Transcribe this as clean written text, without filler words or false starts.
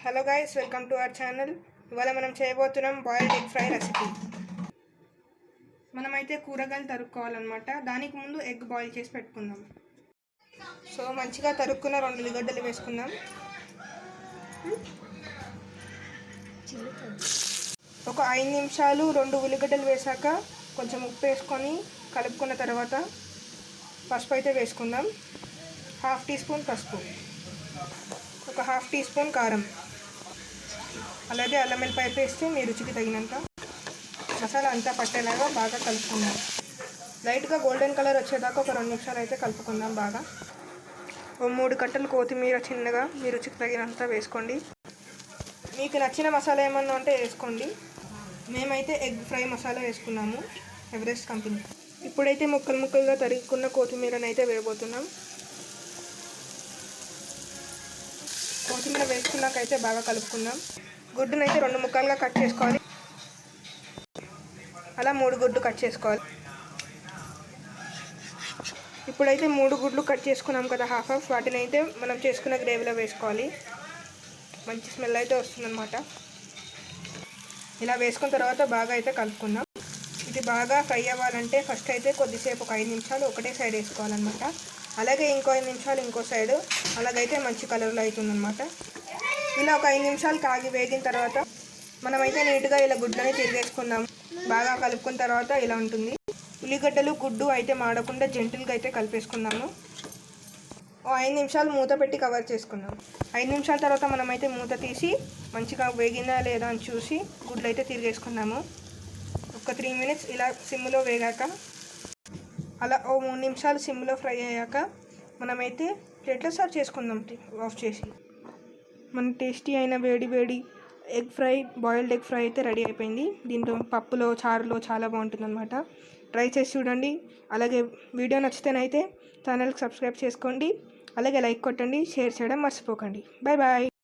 Hello guys, welcome to our channel. ఇవాళ మనం చేయబోతున్నాం బాయిల్డ్ ఎగ్ ఫ్రై రెసిపీ. మనమైతే కూరగాయలు తరుక్కోవాలన్నమాట. దానికి ముందు ఎగ్ బాయిల్ చేసి పెట్టుకుందాం. సో మంచిగా తరుక్కున్న 2 ఉల్లిగడ్డలు వేసుకుందాం. ఒక 5 నిమిషాలు 2 ఉల్లిగడ్డలు వేసాక కొంచెం ఉప్పు వేసుకొని కలుపుకున్న తర్వాత పసుపు అయితే వేసుకుందాం. 1/2 టీ స్పూన్ పసుపు, ఒక 1/2 టీ స్పూన్ కారం, అలాగే అల్లం వెల్లిపాయ పేస్ట్ మీ రుచికి తగినంత. మసాలా అంతా పట్టేలాగా బాగా కలుపుకుందాం. లైట్గా గోల్డెన్ కలర్ వచ్చేదాకా ఒక 2 నిమిషాలు అయితే కలుపుకుందాం బాగా. ఓ 3 కట్టలు కొత్తిమీర చిన్నగా మీ రుచికి తగినంత వేసుకోండి. మీకు నచ్చిన మసాలా ఏమన్నా ఉంటే వేసుకోండి. మేమైతే ఎగ్ ఫ్రై మసాలా వేసుకున్నాము, ఎవరెస్ట్ కంపెనీ. ఇప్పుడైతే ముక్కలు ముక్కలుగా తరుగుకున్న కొత్తిమీరని అయితే వేయబోతున్నాం. కొత్తిమీర వేసుకున్నాకైతే బాగా కలుపుకుందాం. గుడ్డునైతే 2 ముక్కలుగా కట్ చేసుకోవాలి. అలా 3 గుడ్లు కట్ చేసుకోవాలి. ఇప్పుడైతే 3 గుడ్లు కట్ చేసుకున్నాం కదా, హాఫ్ వాటిని అయితే మనం చేసుకున్న గ్రేవీలో వేసుకోవాలి. మంచి స్మెల్ అయితే వస్తుందన్నమాట. ఇలా వేసుకున్న తర్వాత బాగా అయితే కలుపుకుందాం. ఇది బాగా ఫ్రై అవ్వాలంటే ఫస్ట్ అయితే కొద్దిసేపు ఒక 5 నిమిషాలు ఒకటే సైడ్ వేసుకోవాలన్నమాట. అలాగే ఇంకో 5 నిమిషాలు ఇంకో సైడ్, అలాగైతే మంచి కలర్లో అవుతుందన్నమాట. ఇలా ఒక 5 నిమిషాలు కాగి వేగిన తర్వాత మనమైతే నీట్గా ఇలా గుడ్లని తిరిగేసుకుందాం. బాగా కలుపుకున్న తర్వాత ఇలా ఉంటుంది. ఉల్లిగడ్డలు గుడ్డు అయితే మాడకుండా జెంటిల్గా అయితే కలిపేసుకుందాము. ఓ 5 నిమిషాలు మూత పెట్టి కవర్ చేసుకుందాం. 5 నిమిషాల తర్వాత మనమైతే మూత తీసి మంచిగా వేగిందా లేదా అని చూసి గుడ్లు అయితే తిరిగేసుకుందాము. ఒక 3 మినిట్స్ ఇలా సిమ్లో వేగాక, అలా ఓ 3 నిమిషాలు సిమ్లో ఫ్రై అయ్యాక మనమైతే ప్లేట్లో సర్వ్ చేసుకుందాం ఆఫ్ చేసి. మన టేస్టీ అయిన వేడి వేడి egg fry, boiled egg fry అయితే రెడీ అయిపోయింది. దీంట్లో పప్పులో చారులో చాలా బాగుంటుందన్నమాట. ట్రై చేసి చూడండి. అలాగే వీడియో నచ్చితేనైతే ఛానల్కి సబ్స్క్రైబ్ చేసుకోండి. అలాగే లైక్ కొట్టండి, షేర్ చేయడం మర్చిపోకండి. Bye bye.